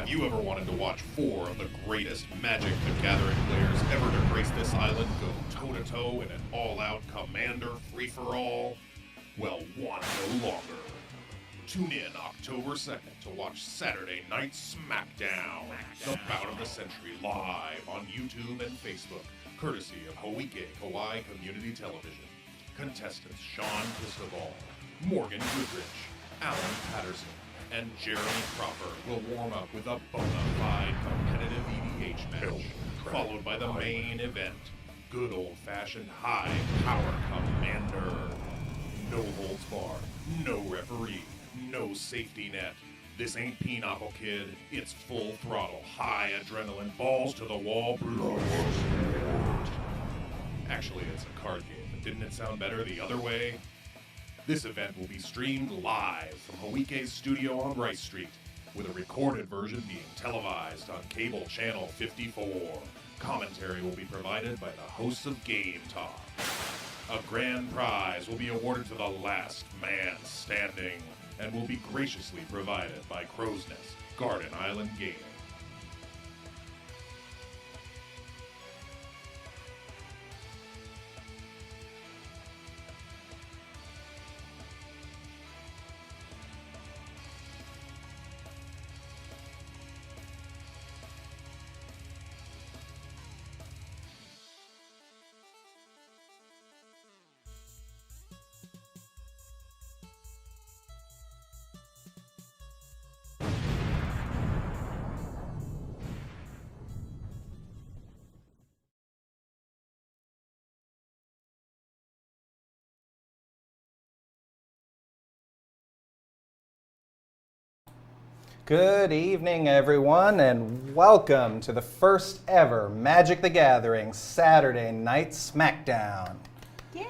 Have you ever wanted to watch 4 of the greatest Magic the Gathering players ever to grace this island go toe-to-toe in an all-out Commander free-for-all? Well, want no longer. Tune in October 2nd to watch Saturday Night SmackDown, the bout of the century, live on YouTube and Facebook, courtesy of Kauai Community Television. Contestants Sean Cristobal, Morgan Goodrich, Alan Patterson, and Jeremy Crawford will warm up with a bona fide competitive EDH match, followed by the main event, good old-fashioned high-power Commander. No holds barred, no referee, no safety net. This ain't Pinochle Kid, it's full throttle, high adrenaline, balls to the wall, blood. Actually, it's a card game, but didn't it sound better the other way? This event will be streamed live from Hawike's studio on Rice Street, with a recorded version being televised on cable channel 54. Commentary will be provided by the hosts of Game Talk. A grand prize will be awarded to the last man standing, and will be graciously provided by Crow's Nest Garden Island Gaming. Good evening, everyone, and welcome to the first ever Magic the Gathering Saturday Night SmackDown. Yay!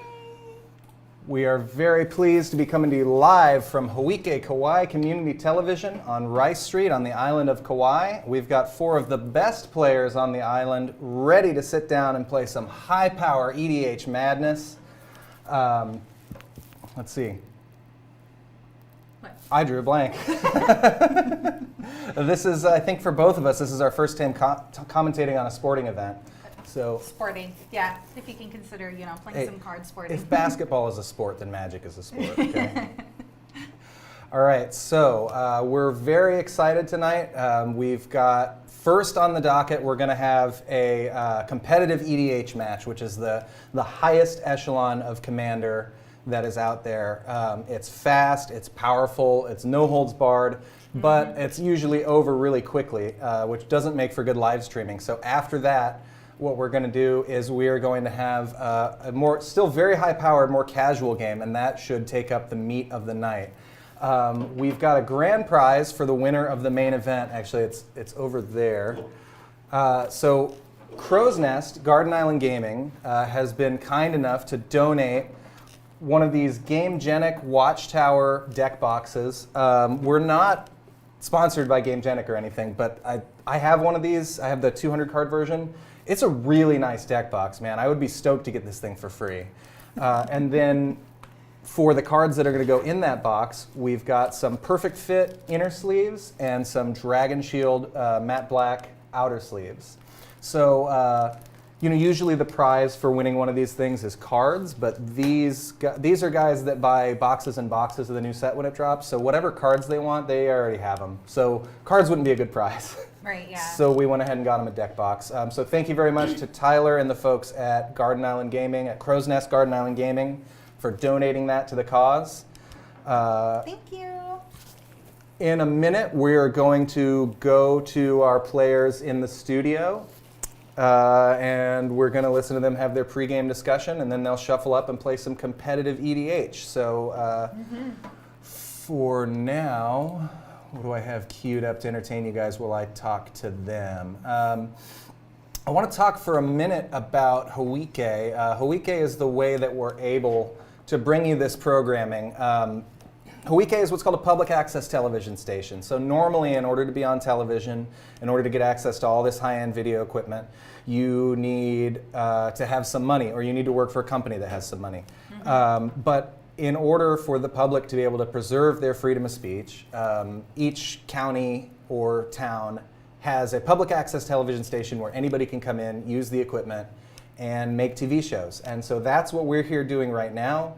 We are very pleased to be coming to you live from Kauai Community Television on Rice Street on the island of Kauai. We've got 4 of the best players on the island ready to sit down and play some high-power EDH madness. Let's see. I drew a blank. This is, I think for both of us, this is our first time commentating on a sporting event. So sporting, yeah, if you can consider, playing some cards sporting. If basketball is a sport, then Magic is a sport, okay? All right, so we're very excited tonight. We've got, first on the docket, we're going to have a competitive EDH match, which is the highest echelon of Commander that is out there. It's fast, it's powerful, it's no holds barred, but it's usually over really quickly, which doesn't make for good live streaming. So after that, what we're going to do is we are going to have a more, still very high powered, more casual game, and that should take up the meat of the night. We've got a grand prize for the winner of the main event. Actually, it's over there. So Crow's Nest Garden Island Gaming has been kind enough to donate one of these Gamegenic Watchtower deck boxes. We're not sponsored by Gamegenic or anything, but I have one of these. I have the 200 card version. It's a really nice deck box, man. I would be stoked to get this thing for free. And then for the cards that are going to go in that box, we've got some Perfect Fit inner sleeves and some Dragon Shield matte black outer sleeves. So usually the prize for winning one of these things is cards, but these are guys that buy boxes and boxes of the new set when it drops, so whatever cards they want, they already have them. So cards wouldn't be a good prize. Right, yeah. So we went ahead and got them a deck box. So thank you very much to Tyler and the folks at Garden Island Gaming, at Crow's Nest Garden Island Gaming, for donating that to the cause. Thank you. In a minute, we're going to go to our players in the studio. And we're going to listen to them have their pregame discussion, and then they'll shuffle up and play some competitive EDH. So for now, what do I have queued up to entertain you guys while I talk to them? I want to talk for a minute about Hawike. Hawike is the way that we're able to bring you this programming. Hawike is what's called a public access television station. So normally, in order to be on television, in order to get access to all this high-end video equipment, you need to have some money, or you need to work for a company that has some money. But in order for the public to be able to preserve their freedom of speech, each county or town has a public access television station where anybody can come in, use the equipment, and make TV shows. And so that's what we're here doing right now.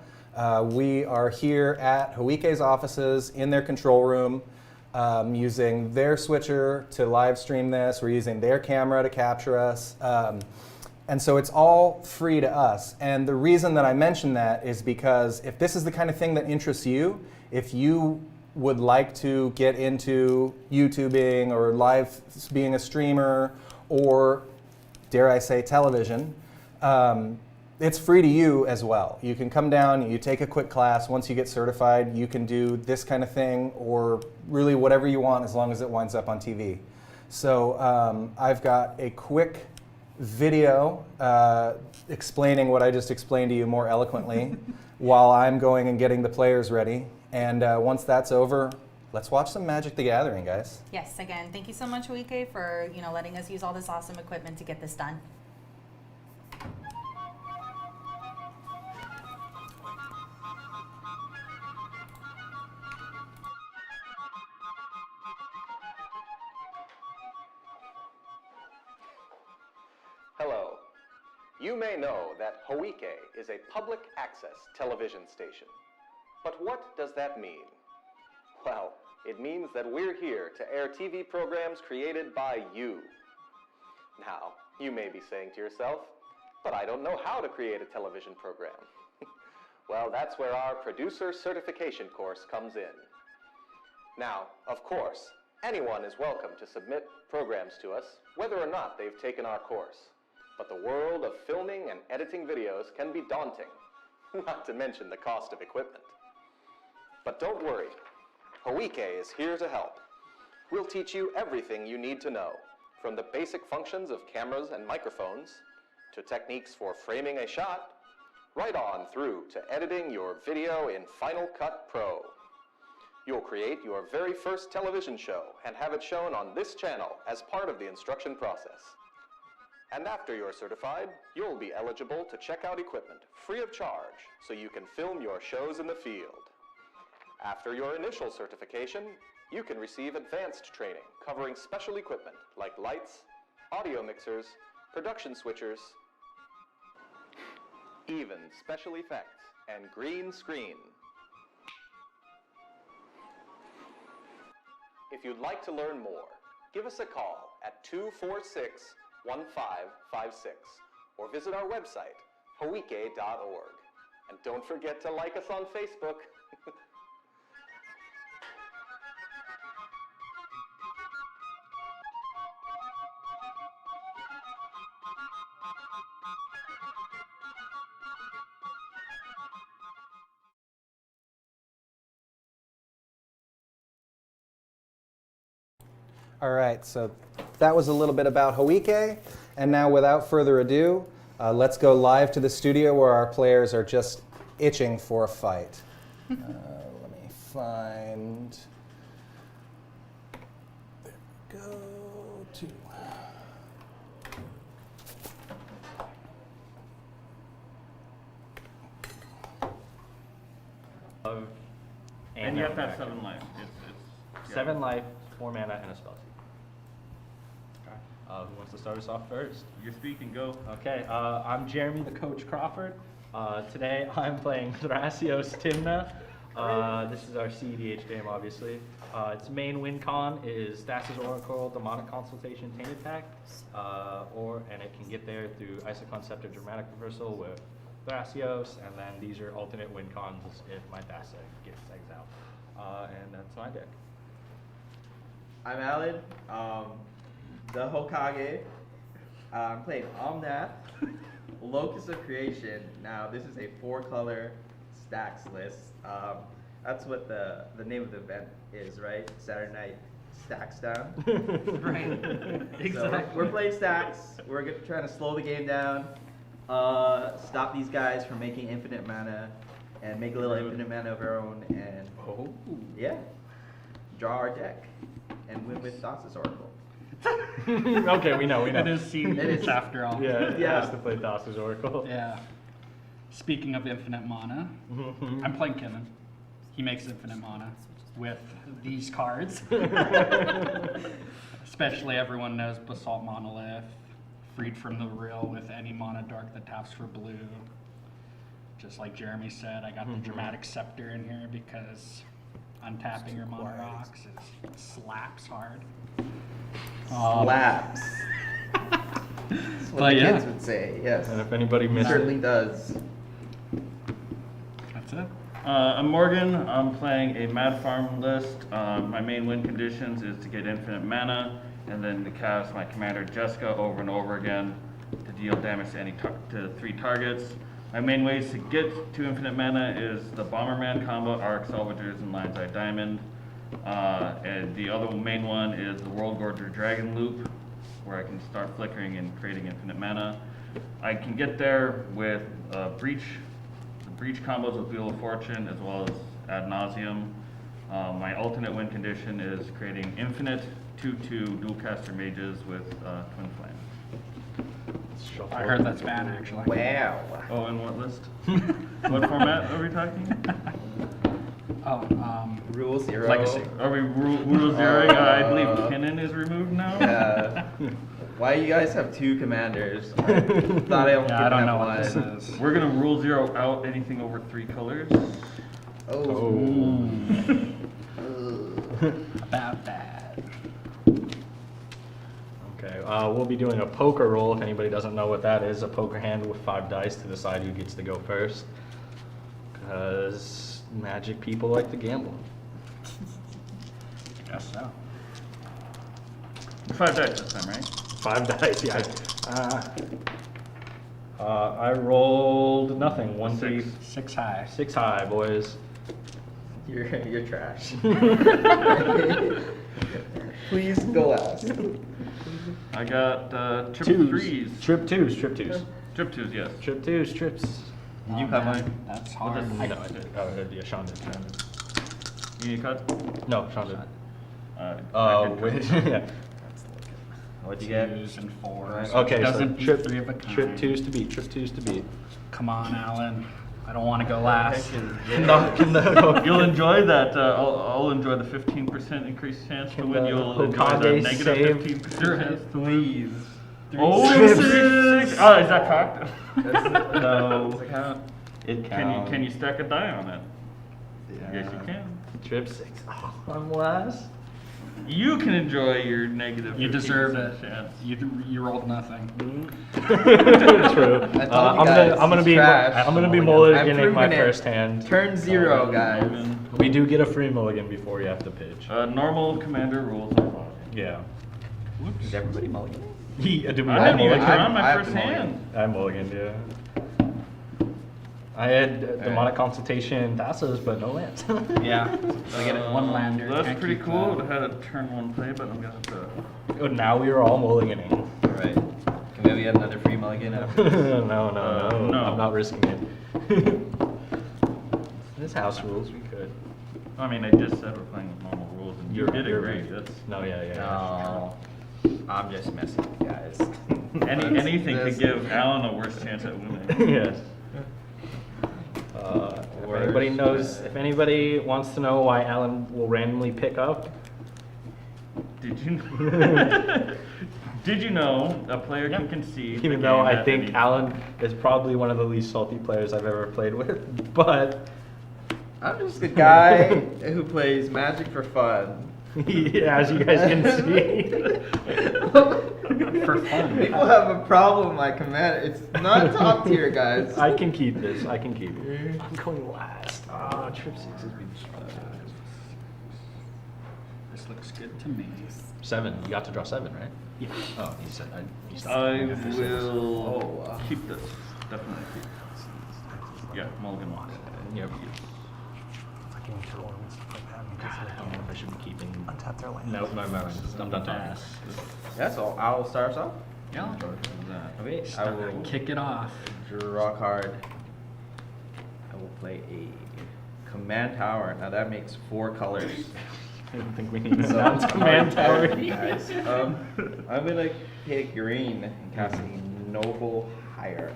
We are here at Hawike's offices in their control room, using their switcher to live stream this. We're using their camera to capture us. And so it's all free to us. And the reason that I mention that is because if this is the kind of thing that interests you, if you would like to get into YouTubing or live being a streamer or, dare I say, television, it's free to you as well. You can come down, you take a quick class. Once you get certified, you can do this kind of thing or really whatever you want as long as it winds up on TV. So I've got a quick video explaining what I just explained to you more eloquently while I'm going and getting the players ready. And once that's over, let's watch some Magic the Gathering, guys. Yes, again, thank you so much, Hawike, for letting us use all this awesome equipment to get this done. Hello. You may know that Hawike is a public access television station. But what does that mean? Well, it means that we're here to air TV programs created by you. Now, you may be saying to yourself, but I don't know how to create a television program. Well, that's where our producer certification course comes in. Now, of course, anyone is welcome to submit programs to us, whether or not they've taken our course. But the world of filming and editing videos can be daunting, not to mention the cost of equipment. But don't worry, Hawike is here to help. We'll teach you everything you need to know, from the basic functions of cameras and microphones, to techniques for framing a shot, right on through to editing your video in Final Cut Pro. You'll create your very first television show and have it shown on this channel as part of the instruction process. And after you're certified, you'll be eligible to check out equipment free of charge so you can film your shows in the field. After your initial certification, you can receive advanced training covering special equipment like lights, audio mixers, production switchers, even special effects and green screen. If you'd like to learn more, give us a call at 246-1556 or visit our website, hawike.org. And don't forget to like us on Facebook. All right, so that was a little bit about Hawike, and now without further ado, let's go live to the studio where our players are just itching for a fight. Let me find, there we go, And you have to have 7 life. It's 7 life, 4 mana, and a spell seed. Who wants to start us off first? You speak and go. Okay, I'm Jeremy, the coach Crawford. Today I'm playing Thrasios Timna. This is our CEDH game, obviously. Its main win con is Stasis Oracle, Demonic Consultation, Tainted Pact, and it can get there through Isocon Scepter Dramatic Reversal with Thrasios, and then these are alternate win cons if my Thassa gets exiled. And that's my deck. I'm Alan, the Hokage. I'm playing Omnath, Locus of Creation. Now, this is a 4-color stacks list. That's what the name of the event is, right? Saturday Night Stacks Down. Right. Exactly. So we're playing stacks. We're trying to slow the game down, stop these guys from making infinite mana, and make a little infinite mana of our own, and yeah, draw our deck, and win with Thassa's Oracle. Okay, we know. It is CEDH after all. Yeah, it Yeah. has to play Thassa's Oracle. Yeah. Speaking of infinite mana, I'm playing Kenan. He makes infinite mana. with these cards. Especially everyone knows Basalt Monolith, Freed from the Real with any Mana Dark that taps for blue. Just like Jeremy said, I got the Dramatic Scepter in here because untapping your Mana Rocks slaps hard. Slaps. That's what But the yeah. kids would say, yes. And if anybody It missed certainly does. That's it. I'm Morgan. I'm playing a Mad Farm list. My main win conditions is to get infinite mana, and then to cast my commander Jessica over and over again to deal damage to to 3 targets. My main ways to get to infinite mana is the Bomberman combo, Arc Salvagers, and Lion's Eye Diamond. And the other main one is the World Gorger Dragon Loop, where I can start flickering and creating infinite mana. I can get there with Breach combos with Wheel of Fortune, as well as Ad Nauseum. My alternate win condition is creating infinite 2/2 dual-caster mages with Twin Flame. I heard that's bad, actually. Wow. Oh, and what list? What format are we talking? Oh, Rule 0. Legacy. Are we rule zeroing? I believe Kinnan is removed now. Yeah. Why you guys have 2 commanders? I thought I only Yeah, I don't have know one. what this is. We're gonna rule 0 out anything over 3 colors. Oh. About that. Okay, we'll be doing a poker roll. If anybody doesn't know what that is, a poker hand with 5 dice to decide who gets to go first. Because Magic people like to gamble. I guess so. 5 dice this time, right? 5 dice, yeah. I rolled nothing. 1, 3, 6 high. 6 high, boys. You're trash. Please go last. I got trip Twos. 3s. Trip 2s. Trip 2s, yes. Trip 2s, trips. You have mine. That's Well, hard. that's- I know, I did. Yeah, Sean did. You need a cut? No, Sean did. I did Wait, trip. yeah. What'd you get? 2s and 4s. Okay, so Doesn't beat trip 3 of a kind. 2s to beat. Trip 2s to beat. Come on, Alan. I don't want to go last. No, You'll enjoy that. I'll enjoy the 15% increased chance to Can win. the You'll enjoy the Hokage negative save 15%. Please. Oh, Six. 6. Oh, is that cocked? No. It can you stack a die on it? Yes, you can. Trip 6. Oh, I'm last. You can enjoy your negative. You deserve 15% it. Chance. You rolled nothing. True. I told you guys, I'm gonna he's be trash. I'm gonna be I'm mulliganing proving my it. first hand. Turn 0, guys. We do get a free mulligan before you have to pitch. Normal commander rules are fine. Yeah. Is everybody mulliganing? Do we I all didn't even mulligan? turn on my I have first mulligan. hand. I mulliganed, yeah. I had demonic consultation Thassos, but no lands. Yeah. So I get it 1 lander. That's Can't pretty keep cool. that. It had a turn 1 play, but I'm gonna have to. Now we are all mulliganing. Alright. Can maybe get another free mulligan after this? no. No. I'm not risking it. This house rules, we could. I mean, I just said we're playing with normal rules, and you did it you're great. right. That's No, yeah. No. I'm just messing with you guys. anything This- could give Alan a worse chance at winning. Yes. If anybody wants to know why Alan will randomly pick up, Did you? Did you know a player can concede? even the though game I at think any- Alan is probably one of the least salty players I've ever played with, but I'm just a guy who plays Magic for fun. as you guys can see, For fun. People have a problem with my command. It's not top tier, guys. I can keep this. I can keep it. I'm going last. Ah, trip 6 has been This looks good to me. 7. You got to draw 7, right? Yeah. Oh, you said I. I will Oh, keep this. Definitely keep. Yeah, Mulligan wants. Yep. Fucking thorns. God, I don't know if I should be keeping. Untap their land. Nope, no. I'm done talking. That's all. I'll start us off. Yeah. Okay. I will Kick it off. draw a card. I will play a command tower. Now that makes 4 colors. I don't think we need So, a command tower. guys. I'm gonna pick green and cast a Noble Hierarch.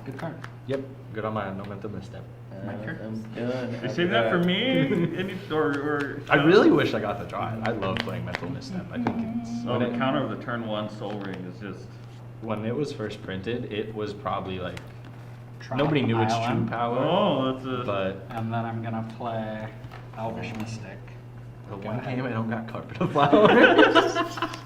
Good card. Yep, good on my momentum misstep. My turn? I'm done. You saving that for me? Or I really wish I got to draw it. I love playing Mental Misstep. I think it's Oh, the counter of the turn 1 Soul Ring is just. when it was first printed, it was probably like Drop nobody knew its Island. true power. Oh, that's a. But And then I'm gonna play Elvish Mystic. the one game I don't got Carpet of Flowers.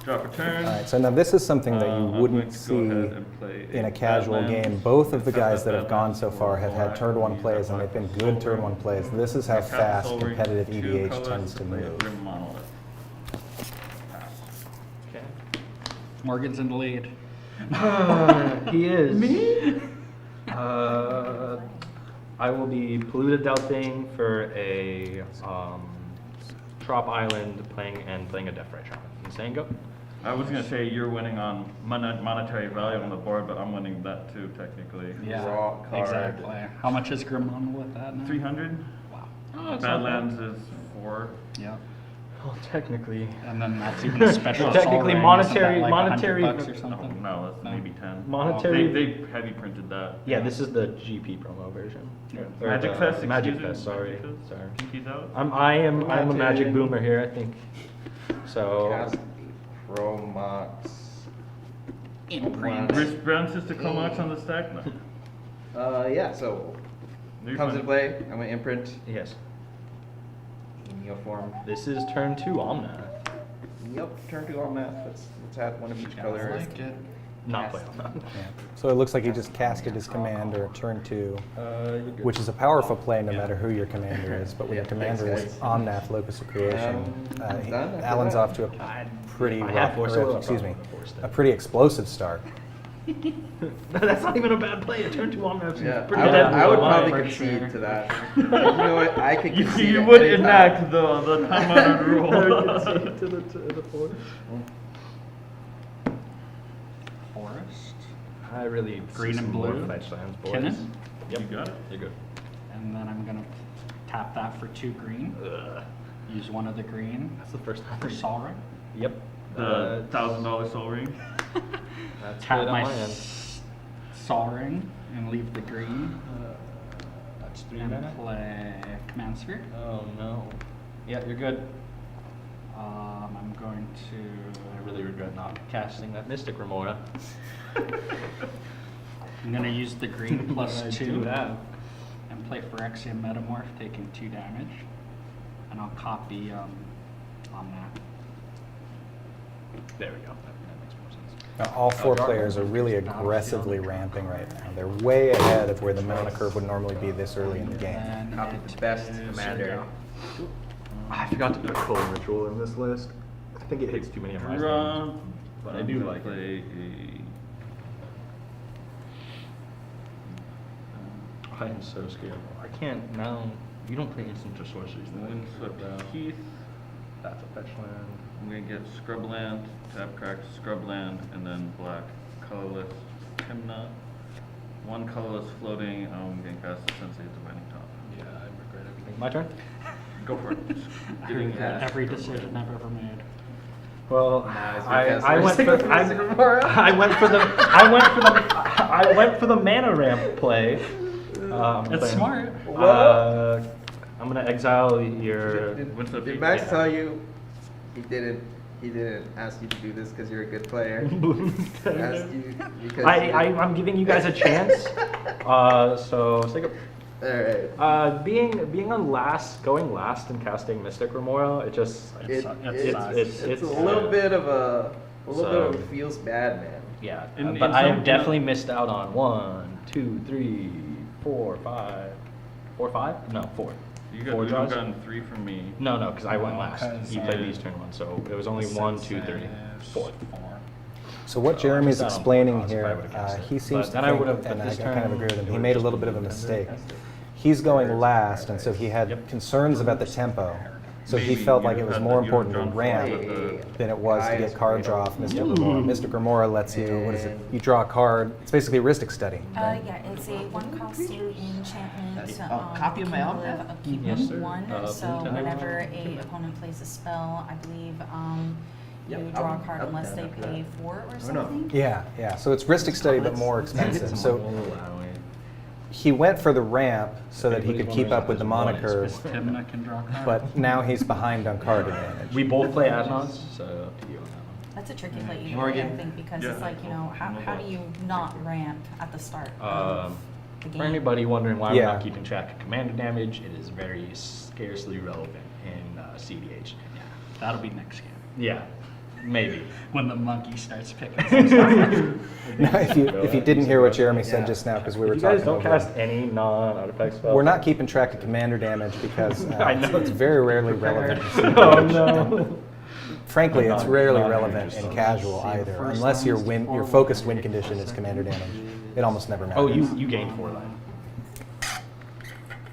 Drop a turn. All right, so now this is something that you I'm going wouldn't to go see ahead and play in a casual Badlands. game. Both of the Set guys that have Badlands gone so far have for had turn 1 use plays, that and they've been black good Soul turn 1 Ring. plays. This is how Cast fast Soul Ring, competitive 2 EDH colors, tends to play move. Grim Monolith. Pass. Okay. Morgan's in the lead. He is. Me? I will be Polluted Delting for a Trop Island playing a Death Ray Shaman. Insane go? I was gonna say you're winning on monetary value on the board, but I'm winning that too technically. Yeah, Draw a card. exactly. How much is Grim Monolith at now? 300. Wow. Badlands is 4. Yeah. Well, technically. And then that's even a special. Technically, Sol Ring, monetary- isn't that like monetary- $100 or Oh, something. no, that's No. maybe 10. Monetary- They heavy printed that. Yeah, this is the GP promo version. Yeah. Or Magic the Fest. Magic excuse Fest. me. Sorry. Magic Fest. Sorry. Pinkies out. I'm a magic boomer here, I think. So Cast a Promox. Imprint. Rich Brown Sister Comox on the stack? No. Yeah, so You're comes fine. into play. I'm gonna imprint yes, Neoform. this is turn 2 Omnath. Yep, turn 2 on that. Let's add one of each color. Like it. Not play Omnath. Yeah. So it looks like he just casted his commander turn 2, You're good. which is a powerful play no matter who your commander is. But when your Yeah, commander thanks, is guys. Omnath, Locus of Creation, I'm done after Alan's that. off to a pretty If I had rough, Force or, Will, I excuse probably me, would've forced it. a pretty explosive start. That's not even a bad play. A turn 2 Omnath Yeah, is pretty I would, deadly. I would Why? probably for concede sure. to that. You know what? I could You, concede. you at would any time. enact the time-honored rule. to the force. Forest. I really Green see and some more blue. fetch lands, boys. Kinnan? Yep. You got it. You're good. And then I'm gonna tap that for 2 green. Ugh. Use one of the green That's the first time. for Sol Ring. Yep. The $1,000 Soul Ring. That's Tap good on my my end. Sol Ring and leave the green. That's 3 And mana. play Command Sphere. Oh no. Yeah, you're good. I'm going to. I really regret not casting that Mystic Remora. I'm gonna use the green plus I 2 do have. and play Phyrexian Metamorph, taking 2 damage. And I'll copy on that. There we go. That makes more sense. Now, all 4 draw players are really aggressively ramping right now. They're way ahead of where the mana curve would normally be this early in the game. And Copy it the best is- commander. I forgot to put Clone Ritual in this list. I think it hits too many of my Draw. things. But I I'm do gonna like play I am so scared. I can't now. You don't play instant or sorceries. a Windswept Heath. That's a fetch land. I'm gonna get Scrubland, tap crack Scrubland, and then black colorless Timna. 1 colorless floating. I'm gonna cast Sensei Divining Top. Yeah, I regret everything. My turn. Go for it. I regret every decision I've ever made. Well, Nice, I went Mystic for Remora. I went for the mana ramp play. I'm It's playing- smart. I'm gonna exile your. Windswept Did Heath. Max Yeah. tell you he didn't ask you to do this because you're a good player? He asked you because I'm giving you guys a chance. So let's take a. Alright. Being on going last and casting Mystic Remora, it just It's it's a little bit of a So- feels bad, man. yeah. In But I some- have definitely missed out on 1, 2, 3, 4, 5, 4, 5? No, 4. You got 4 you've draws. gotten 3 from me. No, because I went last. Because, He played these turn 1, so it was only 1, 2, 3, 4. So what So Jeremy's I missed out on explaining draws if I here, would've cast it. he seems But to then I think, would've- and at I this kind of turn, agree with him, it he would've made a just little been bit of a the mistake. cast it. He's going last, and so he had Yep. concerns about the tempo. So he Maybe felt you like it was had more the- you important to had drawn ramp four with the- than it was to Guys, get card you draw know. off Mystic Remora. Mystic Remora lets you, what is it? You draw a card. It's basically a heuristic study. Yeah, it's a 1-cost 2 enchantment. copy of my own cumulative deck? upkeep Yes, of sir. 1. So blue tag. whenever a opponent plays a spell, I believe you Yep, draw a I'll- card I'll unless stand they up for that. pay 4 or no. something. Yeah. So it's heuristic study, but more expensive. So he went for the ramp so that he could keep up with the mana curve, Timna can draw cards. but now he's behind on card advantage. We both play Adnons, so up to you on that one. That's a tricky play, you know, Morgan. I think, because Yeah. it's like, you know, how do you not ramp at the start Um, of the game? For anybody wondering why we're Yeah. not keeping track of commander damage, it is very scarcely relevant in CDH. Yeah, that'll be next game. Yeah, maybe. When the monkey starts picking some stuff. Now, if you didn't hear what Jeremy said just now, because we were You guys talking don't over cast it. any non-artifact spells? We're not keeping track of commander damage because I know. it's very rarely relevant. in Oh CDH. no. Frankly, it's Not- rarely not relevant in interested. casual either, First unless your one's your four focused wood, win condition is commander damage. It almost never matters. Oh, you gained 4 life.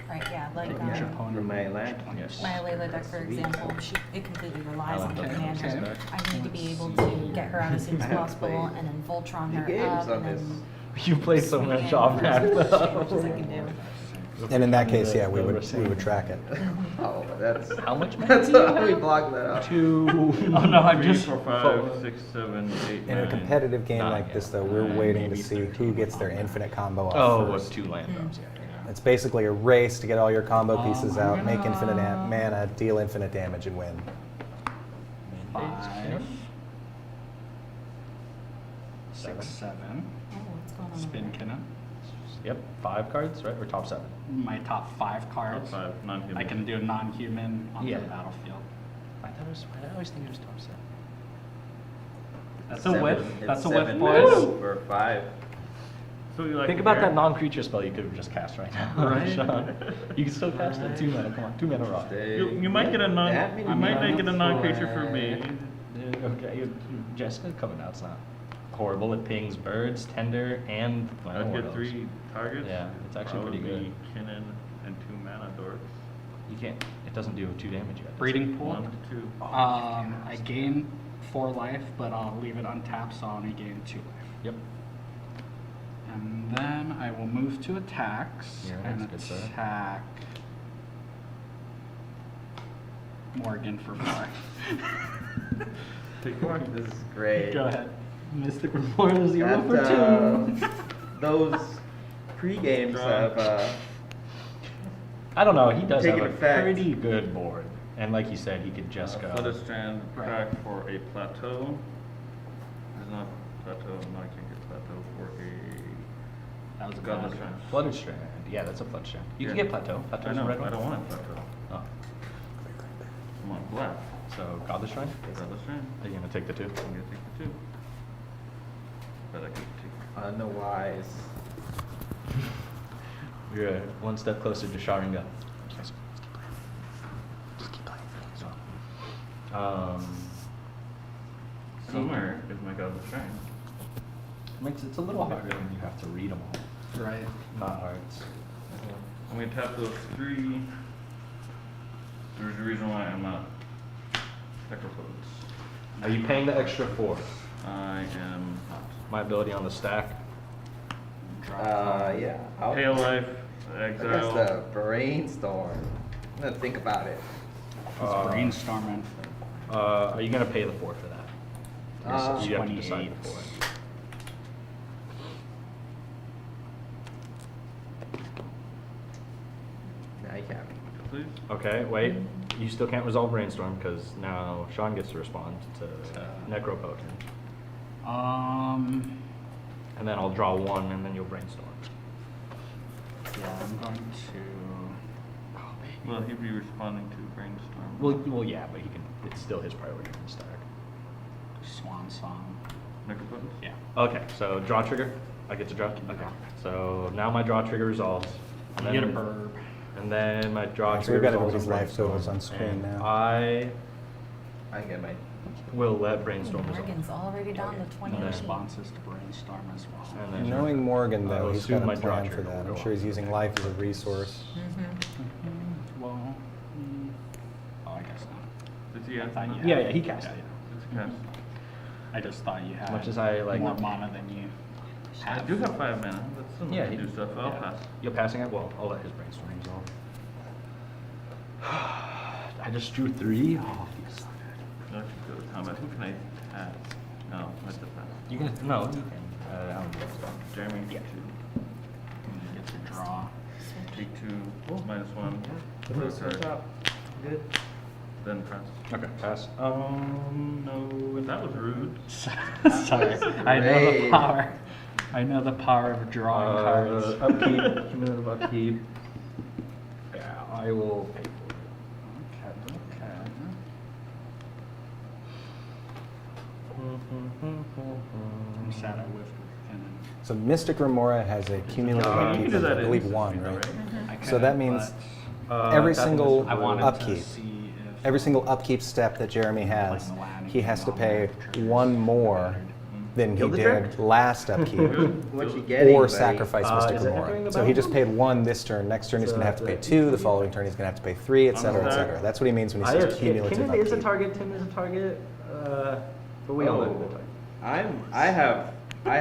Right, yeah, like, Your Yeah. opponent From my moves land. 20. Yes. my Layla deck, for example, it completely relies on the Okay. commander. Okay. I need to be able to get her out as soon as I have possible, played and then Voltron few her games up, on and this. then You played so much swing off in that. as much damage as I can do. And in that case, yeah, we would track it. Oh, that's How much mana that's do you how we have? block that out. 2. Oh no, I'm 3, just 4, 5, 6, 7, 8, In a 9. competitive game 9, like yeah. this, though, we're 9, waiting to maybe see 13 who gets their infinite combo off Oh, first. with 2 land drops, yeah. It's basically a race to get all your combo pieces I'm out, make gonna- infinite mana, deal infinite damage, and win. 5, 6, 7. Oh, what's going on? Spin over there? cannon. Yep, 5 cards, right? Or top 7? My top 5 Top cards. 5, non-human. I can do non-human onto Yeah. the battlefield. I always think it was top 7. That's a whiff. It's That's a 7 whiff, mana boys. For 5. So you like Think it about here? that non-creature spell you could have just cast right now. Right. Sean. You can still cast it. 2 mana, come on. 2 mana rock. You might get a non. That many You might mana make it a non-creature for for- me. Okay, Jessica coming out's not horrible. It pings birds, tender, and I'd Mortals. get 3 targets. Yeah, it's actually pretty Probably good. Kinnan and 2 mana dorks. You can't. It doesn't do 2 damage yet. does it? Breeding pool. 1 to 2. I gain 4 life, but I'll leave it untapped, so I only gain 2 life. Yep. And then I will move to attacks Yeah, and that's good, sir. attack Morgan for 4. Take 4. This is great. Go ahead. Mystic Reporter 0 for That, 2. those pre-games have I don't know. He does have Taking a effect. pretty good board, and like you said, he could just go. Featherstrand Right. crack for a plateau. There's not plateau. No, I can't get plateau for a. That was a Godless bad Strand. Flooded Strand. Yeah, that's a Flood Strand. You can Yeah. get Plateau. I Plateau's know. a red I one. don't want a plateau. Oh, I want black. so Godless Shrine? Godless Strand. Are you gonna take the 2? I'm gonna take the 2. But I could take. unwise. You're one step closer to Sharingan. Somewhere is my Godless Strand. It's a little harder when you have to read them all. Right. Not hard. I'm gonna tap those 3. There's a reason why I'm not Necropodes. Are you paying the extra 4? I am not. My ability on the stack. Yeah. Pale Life, I guess Exile. the brainstorm. I'm gonna think about it. He's brainstorming. Are you gonna pay the 4 for that? You have to decide 28. the 4. Now you can. Please. Okay, wait. You still can't resolve Brainstorm because now Sean gets to respond to Necropotent. And then I'll draw 1 and then you'll Brainstorm. Yeah, I'm going to. Will he be responding to Brainstorm? Well, yeah, but he can. It's still his priority on the stack. Swan Song. Necropodes? Yeah. Okay, so draw trigger. I get to draw. Okay. So now my draw trigger resolves. And You get a then- burb. And then my draw So trigger we've got resolves everybody's on life totals on Brainstorm. screen And now. I I can get my. will let Brainstorm resolve. Morgan's already down to My 28. responses to brainstorm as well. And then Knowing Morgan, I'll though, he's assume got my a draw plan for trigger that. will I'm go sure he's off. using life as a resource. Well, oh, I guess not. Does he have? I thought you Yeah, had- yeah, he cast it. It's a cast. I just thought you had much as I like- more mana than you I have. do have 5 mana. That's some Yeah, to he- do stuff. I'll yeah. pass. You're passing it? Well, I'll let his Brainstorm resolve. I just drew 3. Oh, you suck. I should go to combat. Who can I pass? No, that's the pass. You can. No, you can. I don't know. Jeremy? Yeah. it's a draw. Take 2, -1. First Okay. on top. Good. Then press. Okay, pass. No, that was rude. Sorry, I know the great. power. I know the power of drawing cards. Upkeep, cumulative upkeep. Yeah, I will pay for it. Okay. I'm sad I whiffed with Kenan. So Mystic Remora has a cumulative You can upkeep do of, that I believe, instantly, 1, though, right? I So that could've, means but every tapping single this I wanted upkeep, to see if every single upkeep step that Jeremy has, Like the land he has to on pay that trigger. 1 more than he Gilded did last upkeep, What you getting, or buddy? sacrifice Mystic is it entering Remora. the So he just paid battlefield? 1 this turn. Next turn he's So going to have to pay the 2. The following turn he's going to have to pay 3, etc., etc. That's what he means when he says cumulative Kenan is a upkeep. target, Tim is a target, but we all know who the target. I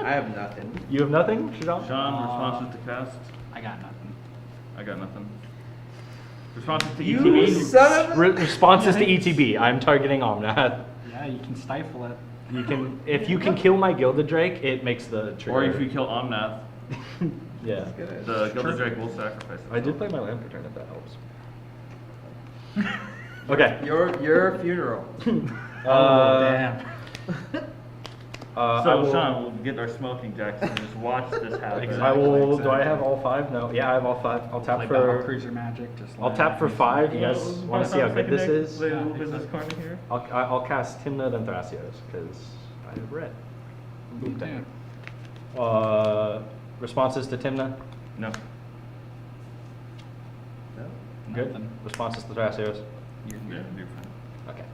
have nothing. You have nothing, Shadon? Sean, responses to cast. I got nothing. I got nothing. Responses to You ETB. son of a... Responses to ETB. I'm targeting Omnath. Yeah, you can stifle it. You can, if you can kill my Gilded Drake, it makes the trigger. Or if you kill Omnath, yeah. the Gilded Drake will sacrifice it. I did play my land return if that helps. Okay. Your funeral. Damn. I So, will- Sean, we'll get our smoking jacks and just watch this happen. I will. Do I exactly. have all 5? No. Yeah, I have all 5. I'll tap Play battle for. cruiser magic. Just I'll let tap for it- 5. You guys want to see how good this is? Play a little Yeah, business exactly. corner here. I'll cast Timna then Thrasios because I have red. Me too. Responses to Timna. No. Good. Nothing. Responses to Thrasios. You're Yeah, good. you're fine. Okay.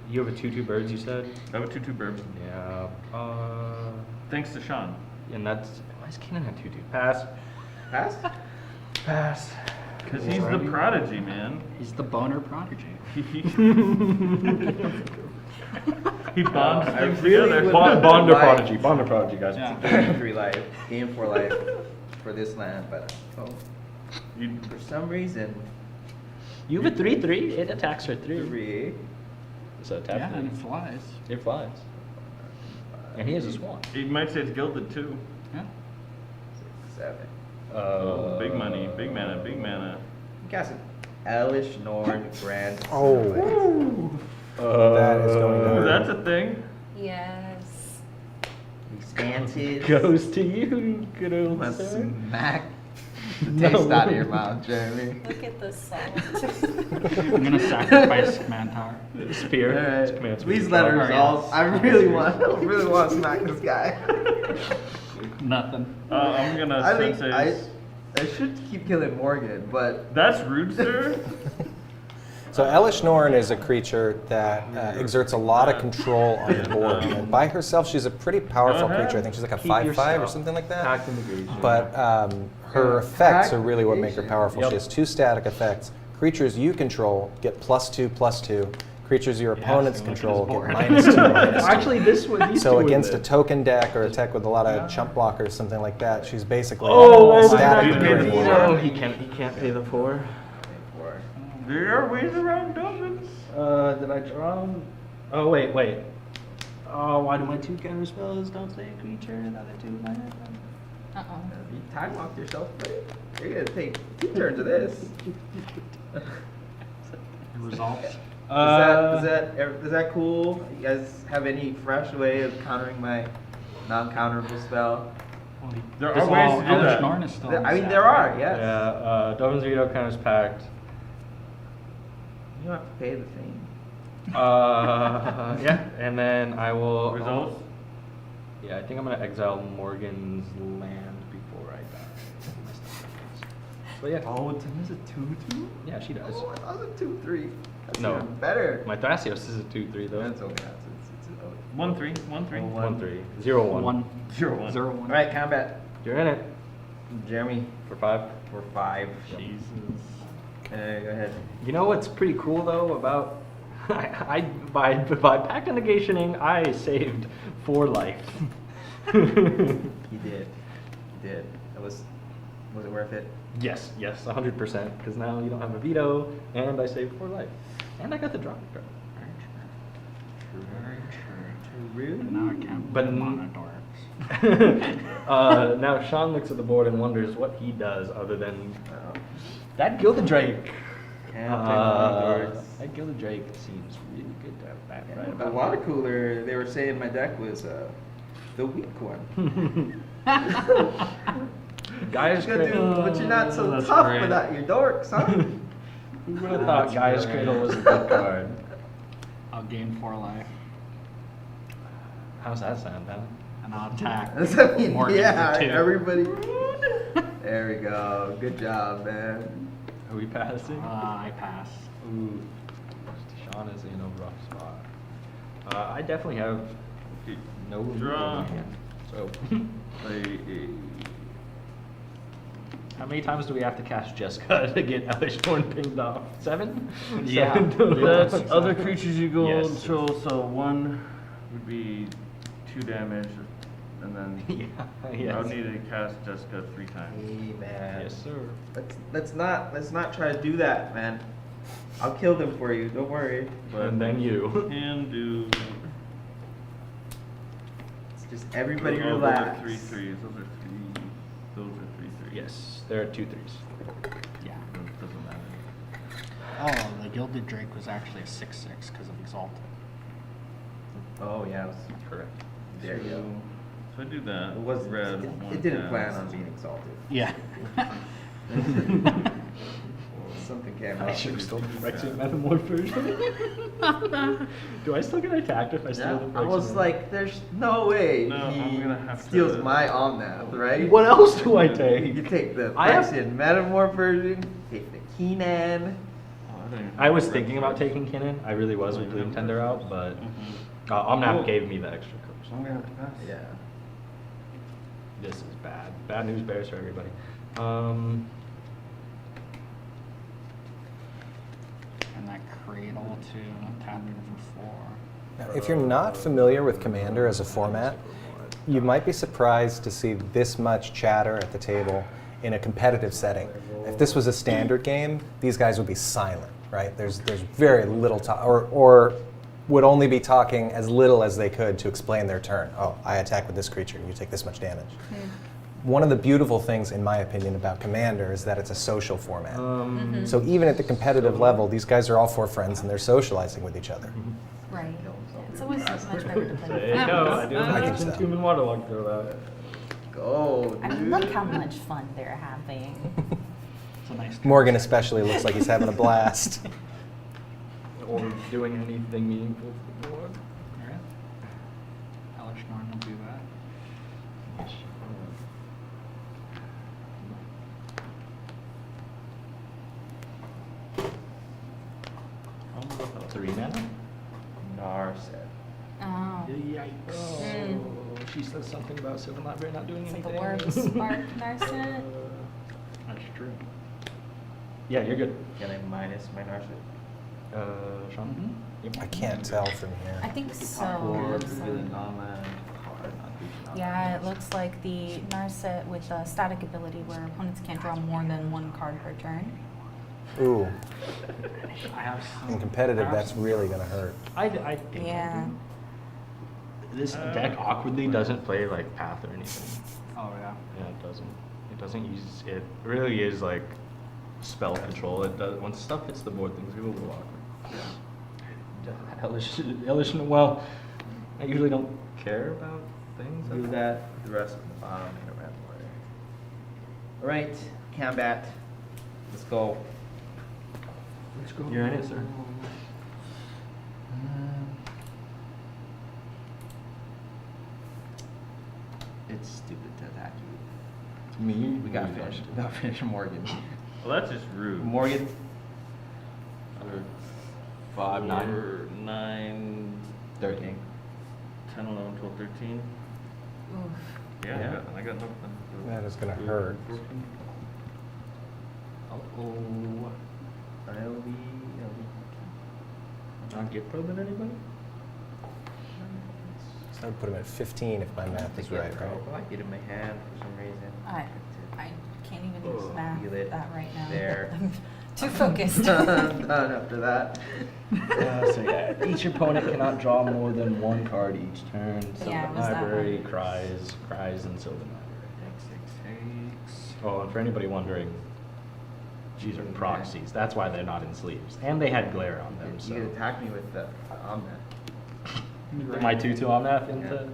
You have a 2/2 birds. You said. I have a 2/2 burb. Yeah. Thanks to Sean. And that's why is Kenan have 2/2? Pass. Pass? Pass. Because he's the prodigy, man. He's the boner prodigy. He bonds I things really together. would- Bonder Life. prodigy. Bonder prodigy, guys. Yeah. Game 3 life. Game 4 life for this land, but You- for some reason, You have a 3/3. It attacks for 3. 3, So tap Yeah, 3. and it flies. It flies. And he has a swan. You might say it's gilded too. Yeah. 7. Oh, big money, big mana, big mana. Cast an Elish Norn Grand. Oh. That is going to Oh, hurt. that's a thing. Yes. Enchanted. Goes to you, good I'm old gonna sir. smack the taste out of your mouth, Jeremy. Look at the salt. I'm gonna sacrifice command tower. Spear. Alright, Command please spear. let her Or, resolve. yes. I really want to smack this guy. Nothing. I'm gonna I think sensei's. I should keep killing Morgan, but That's rude, sir. So Elish Norn is a creature that exerts a lot of control on the board. And by herself, she's a pretty powerful Go ahead. creature. I think she's like a Keep 5/5 or yourself. something like that. Pact Integration. But her effects Pact are really what make her Integration. powerful. Yep. She has 2 static effects. Creatures you control get +2/+2. Creatures your opponents so look at control his get board. -2/-2. Actually, this one. These So two against are a token deck or a deck with a lot of chump blockers, something like that, she's basically Oh, static. that- and that- very- Oh, he can't pay the 4. There are ways around Dolphins. Did I draw him? Oh, wait. Oh, why do my 2 counter spells don't say creature? The other 2 might have them. Uh-oh. you time locked yourself, buddy. You're gonna take 2 turns of this. Results. Is that cool? You guys have any fresh way of countering my non-counterable spell? There This are ways all to do Elish that. Norn is still I mean, in there set, are, right? yes. Yeah, Dolphins Veto counters Pact. You don't have to pay the thing. Yeah, and then I will. Results? Yeah, I think I'm gonna exile Morgan's land before I die. So yeah. Oh, Tim is a 2/2? Yeah, she does. Oh, I thought it was a 2/3. That's No. even better. My Thrasios is a 2/3 though. That's okay. It's 1/3, 1/3. 1/3. 0/1. 1. 0/1. 0/1. All right, combat. You're in it Jeremy for 5. for 5. Jesus. Go ahead. You know what's pretty cool though about by Pact Negationing, I saved 4 life. He did. Was it worth it? Yes, 100%. Because now you don't have a veto, and I saved 4 life, and I got the draw card. Very true. Very true. Rude. But now I can't But play n- mono dorks. Now Sean looks at the board and wonders what he does other than that Gilded Drake. Can't play Monadorks. That Gilded Drake seems really good to have back right The about water cooler, they were saying my deck was the weak one. Gaia's Good dude, Cradle. but you're not so That's tough great. without your dorks, huh? Who would have thought Gaia's Cradle was a good card? I'll gain 4 life, How's that sound, Dan? and I'll attack. I mean, Morgan yeah, for 2. everybody. There we go. Good job, man. Are we passing? I pass. Ooh, Sean is in a rough spot. I definitely have no Draw. So, Play a how many times do we have to cast Jessica to get Elishborn pinged off? 7? Yeah. 7 total. That's other creatures you go Yes. control, so 1 would be 2 damage, and then Yeah, I would yes. need to cast Jessica 3 times. Hey, man. Yes, sir. Let's not try to do that, man. I'll kill them for you. Don't worry. And then you. Can do. It's just everybody Oh, relax. Those are 3 3s. Those are 3. Those are 3 3s. Yes, there are 2 3s. Yeah. Doesn't matter. Oh, the Gilded Drake was actually a 6/6 because of Exalted. Oh yeah, that's correct. There you go. So I do that. It was. Red. It didn't plan on being exalted. Yeah. Something came I up. should have stolen the Phyrexian Metamorph version. Do I still get attacked if I steal Yeah, the I Phyrexian was like, there's no way No, he I'm gonna have steals to- my Omnath, right? What else do I You take? take the I have- Phyrexian Metamorph version, take the Keenan. Oh, I don't even I was have thinking red about cards. taking Kinnan. I really was Oh, with you have Bloom Tender red out, but Mhm. Omnath Oh. gave me the extra So colors. I'm gonna have to pass. Yeah. This is bad. Bad news bears for everybody. And that Cradle to tap for 4. Now, if you're not familiar with Commander as a format, you might be surprised to see this much chatter at the table in a competitive setting. If this was a standard game, these guys would be silent, right? There's very little talk, or would only be talking as little as they could to explain their turn. Oh, I attack with this creature, you take this much damage. One of the beautiful things, in my opinion, about Commander is that it's a social format. So even at the competitive level, these guys are all 4 friends and they're socializing with each other. Right. It's always much better to play There with you go. I do I think mention so. Tomb and Waterlog throw that. Go. I mean, dude. look how much fun they're having. It's a nice Morgan especially looks like he's having a blast. Or doing anything meaningful for the board. Alright. Elishnorn will do that. 3 mana? Narset. Oh. Yikes. Mm. She says something about Sylvan Library not doing Is it anything. the word spark Narset? That's true. Yeah, you're good. Can I minus my Narset? Sean? Yep. I can't tell from here. I think so. Or So- revealing non-land card, not reaching out. Yeah, it looks like the Narset with the static ability where opponents can't draw more than 1 card per turn. Ooh, I have in competitive, that's really gonna hurt. I think Yeah. this deck awkwardly doesn't play like Path or anything. Oh yeah. Yeah, it doesn't. It doesn't use it. Really is like spell control. It does once stuff hits the board, things get a little awkward. Hellish. Well, I usually don't care about things. Do that. The rest of the bottom in a red order. All right, combat. Let's go. Let's go. You're in it, sir. It's stupid to attack you. Me? We gotta finish. We gotta finish Morgan. Well, that's just rude. Morgan. 5, 9. 9, 13. 10, 11, 12, 13. Oof. Yeah, Yeah. I got nothing. That is gonna hurt. 14. Oh, I'll be. not get probing anybody? So I would put him at 15 if my math is right, right? I get in my hand for some reason. I can't even use Oh, math feel it that right now. there. Too focused. I'm done after that. So yeah, each opponent cannot draw more than one card each turn. Sylvan Yeah, it was that Library, one. cries, and Sylvan Library. Oh, and for anybody wondering, these are proxies. That's why they're not in sleeves. And they had glare on them, so. You could attack me with the Omnet. My 2/2 Omnath into.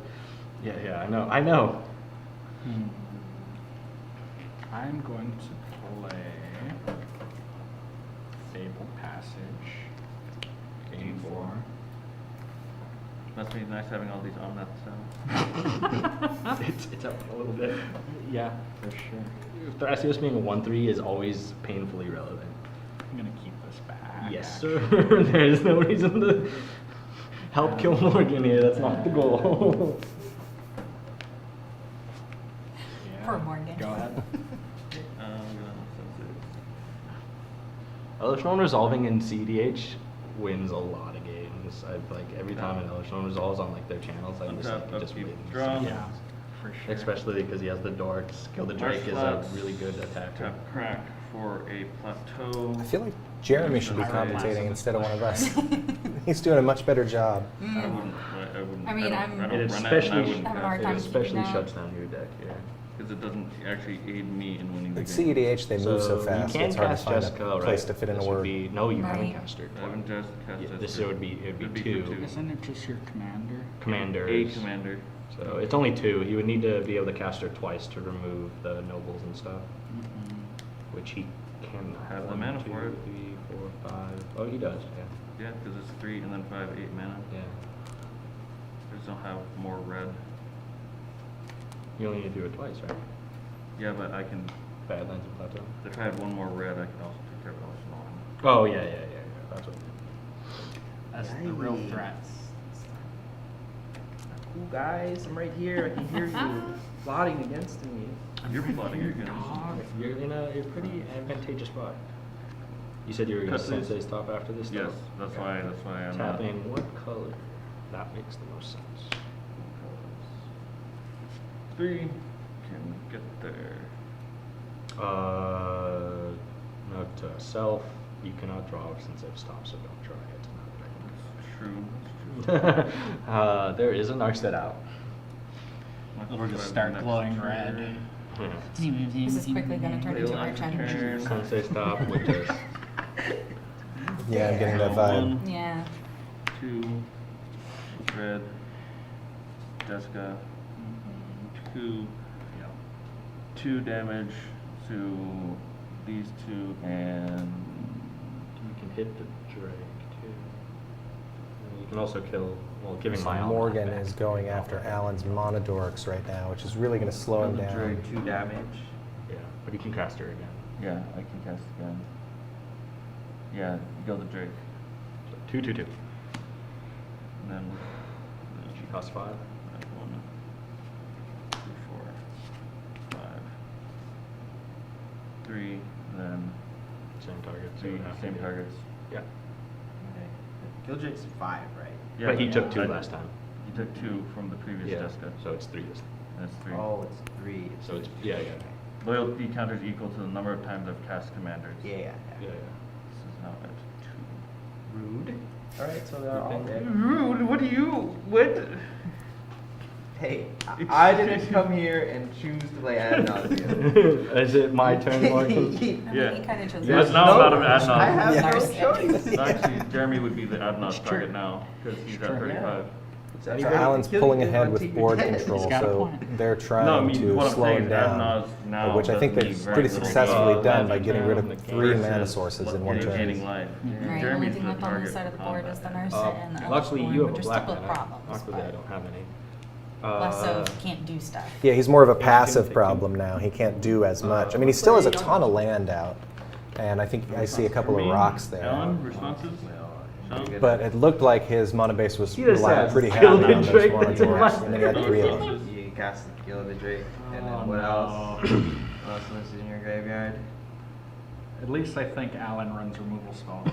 Yeah, I know. I'm going to play Fable Passage. Game 4. Must be nice having all these on that stuff. It's up a little bit. Yeah, for sure. Thrasios being a 1/3 is always painfully relevant. I'm going to keep this back. Yes, sir. There's no reason to help kill Morgan here. That's not the goal. Yeah. Poor Morgan. Go ahead. Electron resolving in CDH wins a lot of games. I've like every time an Electron resolves on like their channels, I just like just upkeep, wins. draw. Yeah, for sure. Especially because he has the dorks. Kill the Drake is a Flats. really good attacker. Tap crack for a plateau. I feel like Jeremy should be Alright. commentating instead of one of us. He's doing a much better job. I wouldn't. I mean, don't I'm- run It it, and I especially wouldn't have a hard it time especially keeping that. shuts down your deck here. because it doesn't actually aid me in winning the At game. CEDH, they move so fast, You can it's hard to cast find Jessica, a place right? to fit in a This would word. be- no, you haven't Right. cast her. I haven't just cast Yeah, Jessica. this would be It'd be two Isn't it just your commander? commanders. A commander. So it's only two. He would need to be able to cast her twice to remove the nobles and stuff, which he can Have the One, mana two, for it. 3, 4, 5. Oh, he does. Yeah. Yeah, because it's 3 and then 5, 8 mana. Yeah. I just don't have more red. You only need to do it twice, right? Yeah, but I can. Badlands and Plateau. If I had one more red, I can also take care of Elishnorn. Oh yeah. That's what. That's the real Yikes. threat. Cool guys, I'm right here. I can hear you plotting against me. You're plotting against. You're in a pretty advantageous spot. You said you were going to Cut these. Sensei stop after this. Yes, though? that's Okay. why I'm not. Tapping what color? That makes the most sense. 3 can get there. Note to self: you cannot draw since I've stopped, so don't try That's true. it. There is a Narset out. It'll just start glowing red. This is quickly going to turn into our Turn. turn. Sensei stop with this. Yeah, I'm getting that vibe. Yeah. 2 red. Jessica. 2 damage to these 2 and You can hit the Drake too. And you can also kill. Well, giving So my Almanac Morgan back. is going after Alan's Monodorks right now, which is really going to slow him The down. Drake, 2 damage. Yeah, but you can cast her again. yeah, I can cast again. Yeah, kill the Drake. So 2/2/2. And then She costs 5. 1, 2, 4, 5, 3, and then Same target. So 3 it would have to same be- targets. Yeah. Okay. Killdrake's 5, right? Yeah, But he took 2 I- last time. He took 2 from the previous Yeah. Jessica. So it's 3 this time. That's 3. Oh, it's 3. So it's yeah. Loyalty counters equal to the number of times I've cast commanders. Yeah. Yeah. This is now at 2. Rude. Alright, so they're all dead. Rude, what do you, what? Hey, I didn't come here and choose to play ad nauseam. Is it my turn, Morgan? I mean, Yeah. he kind of chose Yes, that. now I'm out of ad I nauseam. have Yeah. no choice. So actually, Jeremy would be the ad nauseam It's true. target now, because he's at True. 35. It's So anybody Alan's can kill pulling you, ahead but with take board your head. control, He's got a so point. they're trying No, I mean, to what I'm slow saying him is ad down. nauseam now Which I think does they've me very pretty little successfully good. done by getting rid of Versus 3 mana sources in one Versus turn. gaining life. Right, only Jeremy's thing the left on target this side of for the board combat. is the Narset and the Luckily, Elishnorn, you have which a are black still mana. problems, Luckily, I but don't have any. less of can't do stuff. Yeah, he's more of a Yeah, passive two. problem now. He can't do as much. I mean, he still has a ton of land out, and I think I see a couple of rocks there. Alan, responses? Sean? But it looked like his mana base was He just relying has pretty Kill heavily the on those Drake that's in my- Monodorks, and then he had 3 of them. You cast the Kill the Drake, and then Oh, what no. else? What else is in your graveyard? At least I think Alan runs removal spells.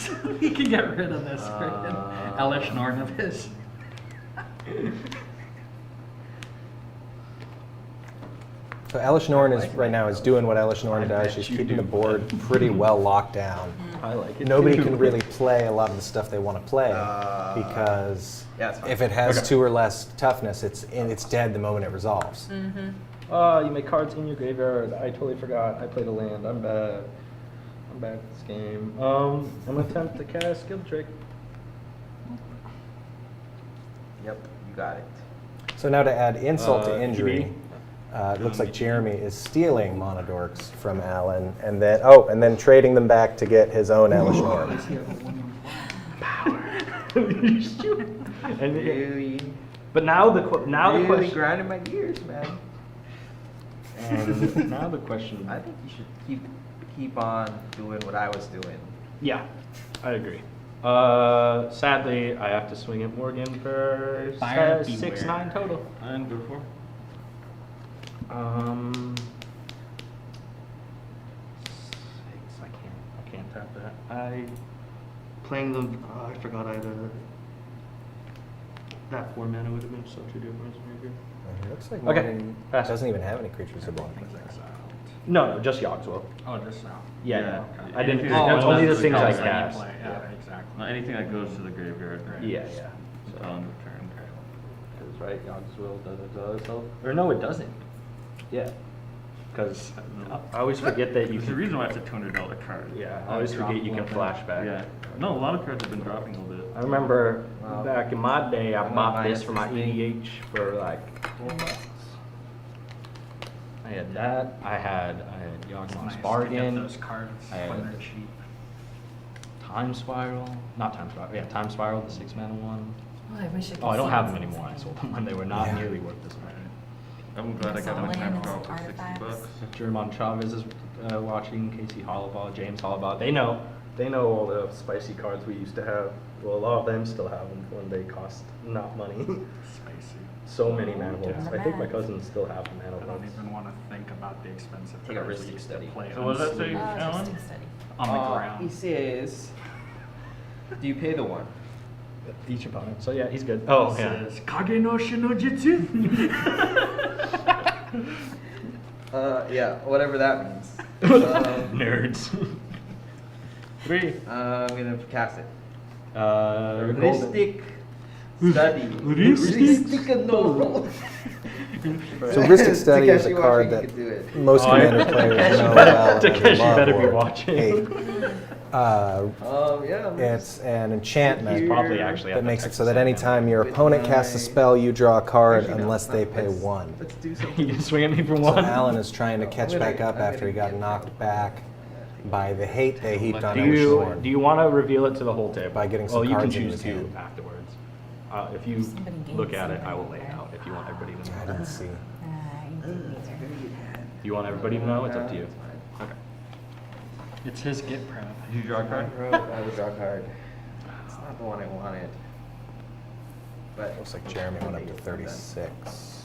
So he can get rid of this freaking Elishnorn of his. So Elish Norn is right now is doing what Elish Norn does. She's keeping the board pretty well locked down. I like it. Nobody too. can really play a lot of the stuff they want to play because yeah, it's fine. if it has 2 or less toughness, it's dead the moment it resolves. You make cards in your graveyard. I totally forgot. I played a land. I'm bad. I'm bad at this game. I'm gonna attempt to cast Goodrich. Yep, you got it. So now to add insult to QB. injury, it looks like Jeremy is stealing Monodorks from Alan and then trading them back to get his own Elish Norn. And Really, but now the really question. grinding my gears, man. And now the question. I think you should keep on doing what I was doing. Yeah, I agree. Sadly, I have to swing at Morgan for Buyer 6-9 total. And go for. 6. I can't tap that. Playing the. I forgot I had that 4 mana would have been such a difference maker. It looks like Okay, Morgan pass. doesn't even have any creatures of block. No, just Yogswell. Oh, just now. Yeah, Yeah. no. I didn't. Oh, only the that's things the I cards that you cast. Play. Yeah, exactly. No, anything that goes to the graveyard. Yeah. So on the turn. Because right, Yogswell does itself. Or no, it doesn't. Yeah. Because I always forget that you There's a can. reason why it's a $200 card. Yeah, I always forget you can flashback. Yeah. No, a lot of cards have been dropping a little bit. I remember Wow. back in my day, I I'm bought not this for my biased this EDH for like $4. I had that. I had It's Yogswell's nice to get Bargain. those cards I when had- they're cheap. Time Spiral. Not Time Spiral. Yeah, Time Spiral, the 6 mana one. Oh, I wish I could Oh, I don't see have what's them in anymore. I this sold one. them when they were not Yeah. nearly worth this much. I'm glad I It's got a my land, time it's for $60. artifacts. German Chavez is watching. Casey Hollabaugh, James Hollabaugh. They know all the spicy cards we used to have. Well, a lot of them still have them when they cost not money. Spicy. So many mana Give volts. them I think my back. cousins still have the mana I don't volts. even want to think about the expensive Take a cards we risky used to study. play So what does that say, on Alan? Interesting study. the He ground. says, do you pay the one? Each opponent. So yeah, he's good. Oh yeah. Says, Kage no Shinojitsu. Yeah, whatever that means. Nerds. 3. I'm gonna cast it. Golden. Mystic Study. Mystic? No. So Ristic Study is a Takeshi card watching, that you can do it. most Oh, yeah. Commander players Takeshi know better- well and Takeshi love better be or watching. hate. Yeah. It's an enchantment Probably actually that at the makes it Texas so that A&M. anytime your opponent casts a spell, you draw a card Actually, no, unless no, they pay let's- 1. Let's do something. You can swing at me for So 1. Alan is trying to catch I'm gonna- back up I'm after he gonna got get knocked that. back by the hate they heaped on Do Elish you Norn. want to reveal it to the whole table? By getting some well, you cards can in choose his to hand. afterwards. If you Somebody gains look at it, I something, will lay it right? out. If you want everybody to I know. didn't see. You think these are- You want everybody to know? It's up to you. Okay. It's his get prep. Did you draw a card? I would draw a card. It's not the one I wanted. But Looks like Jeremy went up to 36.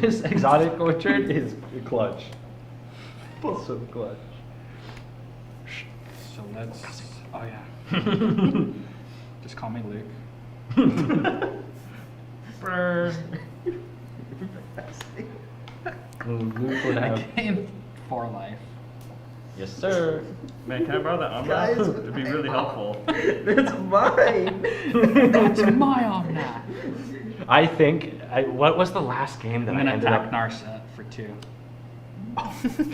This exotic orchard is clutch. So clutch. So let's. Oh yeah. Just call me Luke. Burn. Luke would I have. gained 4 life. Yes, sir. Man, can I borrow that Guys, umbrella? It'd be really helpful. That's mine. That's my Omnath. I think. What was the last game that I'm I gonna ended attack up? Narset for 2.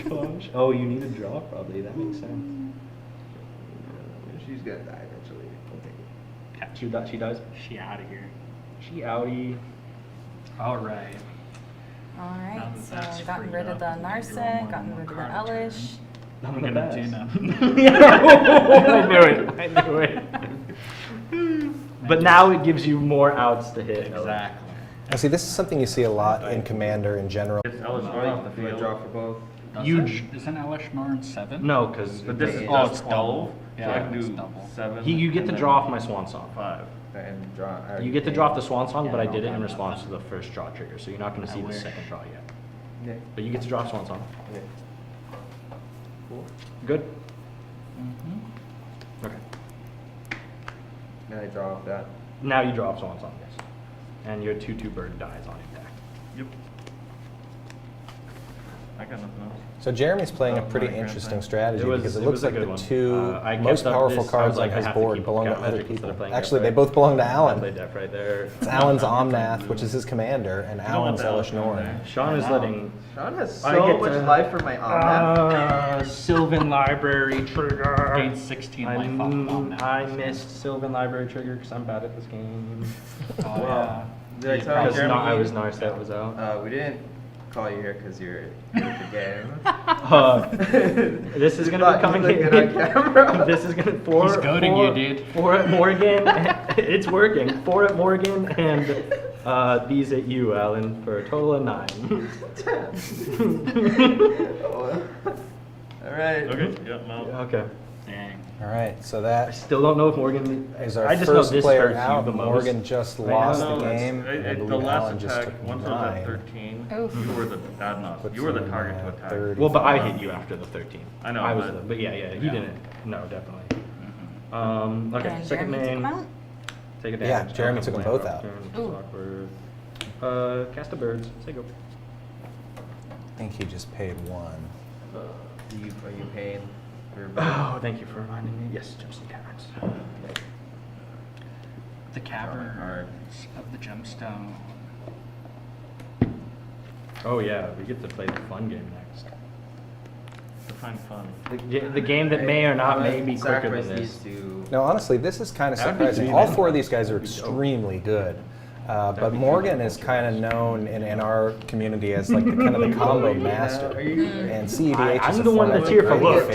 Gosh. Oh, you need a draw probably. That makes sense. She's gonna die eventually. We'll take it. She does. She out of here. She outie. All right. All Now right, that so that's gotten freed rid of up, the you can draw Narset, more gotten than rid of the one card a Elish. I'm the gonna best. do now. I knew it. But now it gives you more outs to hit. Exactly. Now, see, this is something you see a lot in Commander in general. It's Ellis right off the Do I field. draw for both? Isn't Elish Norn 7? No, because But this is Oh, just it's 12, double. so Yeah, I can it's do double. 7. you get to and draw then off my Swan Song. 5. And draw. I already You get to paid. draw off the Swan Song, Yeah, but I no, did it in no, response no. to the first draw trigger, so you're not going to I see the wish. second draw yet. Okay. But you get to draw Swan Song. Okay. Cool. Good. Mm-hmm. Okay. Now I draw off that. Now you draw off Swan Song. Yes. and your 2/2 bird dies on impact. Yep. I got nothing else. So Jeremy's playing a Oh, pretty my interesting grandpa. strategy because it It looks was a like good the one. two I kept most up powerful this- I cards was on like, I his have to board keep belong to Count other Magic instead people. of playing Actually, they Death both belong to I Alan. played Death right there. It's Alan's Omnath, which is his commander, and You don't want Alan's the Elish Elish Norn. there. Sean is letting Sean has I so get much to- life for my Omnath. Sylvan Library trigger. Gain 16 life off bomb now. I missed Sylvan Library trigger because I'm bad at this game. Oh, Well, Did I tell you, Because Jeremy? I was Narset was out. We didn't call you here because you're good at the game. This is gonna Thought be coming you looked good on camera. This is gonna four. He's goading you, dude. 4 at Morgan. It's working. 4 at Morgan and these at you, Alan, for a total of 9. All right. Okay, yep, no. Okay. Dang. All right, so I that still don't know if Morgan is our I just know first this player hurts out. you the most. Morgan just Right lost now, the No, game. that's- and I the believe last Alan just attack, took once I was at 9. 13, Oof. you were the Puts you were the him target at to attack. 30. Well, but I hit you after the 13. I know, I was, but- but yeah, he Yeah. didn't. No, definitely. Mhm. Okay, And second Jeremy took main. him out? Take a Yeah, damage. Jeremy Don't took them land both off out. turn, which is Ooh. awkward. Cast a birds. Say go. I think he just paid 1. Are you paying for Oh, thank you for reminding me. Yes, Jimson Caverns. The caverns Alright. of the gemstone. Oh yeah, we get to play the fun game next. Define fun. The game that may or not may be quicker than sacrifice this. these two. No, honestly, this is kind of That'd be surprising. sweet. All 4 of these guys are That'd be dope. extremely good. But be Morgan cool. is kind of known in our community as like the kind of the combo master. Are you? And CEDH is I'm a the one format that's here for great looks.